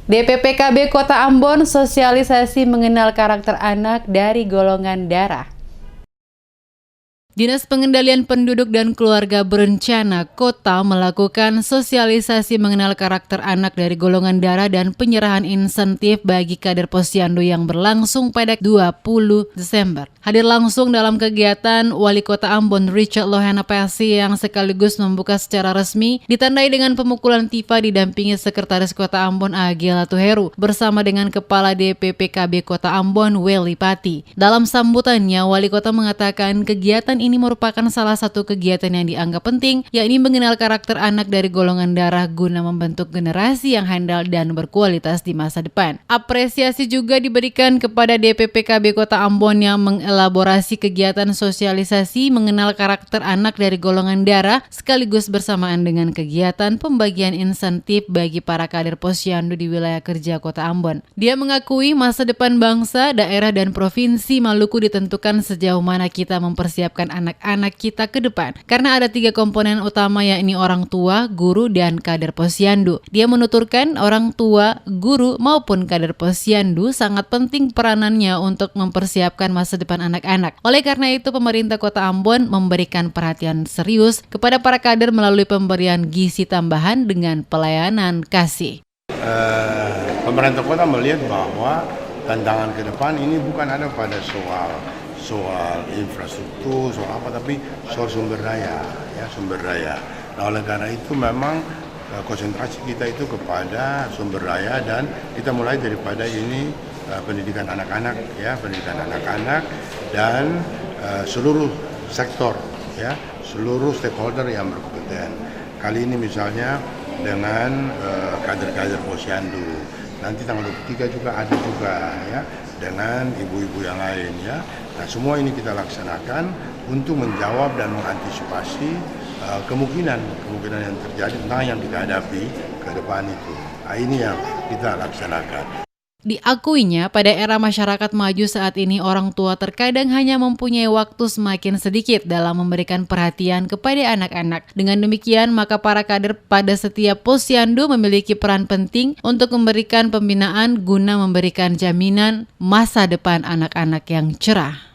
DPPKB Kota Ambon sosialisasi mengenal karakter anak dari golongan darah. Dinas Pengendalian Penduduk dan Keluarga Berencana Kota melakukan sosialisasi mengenal karakter anak dari golongan darah dan penyerahan insentif bagi kader Posyandu yang berlangsung pada 20 Desember. Hadir langsung dalam kegiatan Wali Kota Ambon Richard Lohana Pesi yang sekaligus membuka secara resmi ditandai dengan pemukulan tifa didampingi Sekretaris Kota Ambon Agela Tuheru bersama dengan Kepala DPPKB Kota Ambon Welly Pati. Dalam sambutannya, Wali Kota mengatakan kegiatan ini merupakan salah satu kegiatan yang dianggap penting, yakni mengenal karakter anak dari golongan darah guna membentuk generasi yang handal dan berkualitas di masa depan. Apresiasi juga diberikan kepada DPPKB Kota Ambon yang mengelaborasi kegiatan sosialisasi mengenal karakter anak dari golongan darah sekaligus bersamaan dengan kegiatan pembagian insentif bagi para kader Posyandu di wilayah kerja Kota Ambon. Dia mengakui masa depan bangsa, daerah, dan provinsi Maluku ditentukan sejauh mana kita mempersiapkan anak-anak kita ke depan. Karena ada 3 komponen utama, yakni orang tua, guru, dan kader Posyandu. Dia menuturkan orang tua, guru, maupun kader Posyandu sangat penting peranannya untuk mempersiapkan masa depan anak-anak. Oleh karena itu, pemerintah Kota Ambon memberikan perhatian serius kepada para kader melalui pemberian gizi tambahan dengan pelayanan kasih. Pemerintah kota melihat bahwa tantangan ke depan ini bukan ada pada soal infrastruktur, soal apa, tapi soal sumber daya, ya, sumber daya. Nah, oleh karena itu memang konsentrasi kita itu kepada sumber daya, dan kita mulai daripada ini pendidikan anak-anak, ya, pendidikan anak-anak dan seluruh sektor, ya, seluruh stakeholder yang berkompeten. Kali ini misalnya dengan kader-kader Posyandu. Nanti tanggal 23 juga ada juga, ya, dengan ibu-ibu yang lain, ya. Nah, semua ini kita laksanakan untuk menjawab dan mengantisipasi kemungkinan yang terjadi tentang yang kita hadapi ke depan itu. Nah, ini yang kita laksanakan. Diakuinya, pada era masyarakat maju saat ini, orang tua terkadang hanya mempunyai waktu semakin sedikit dalam memberikan perhatian kepada anak-anak. Dengan demikian, maka para kader pada setiap Posyandu memiliki peran penting untuk memberikan pembinaan guna memberikan jaminan masa depan anak-anak yang cerah.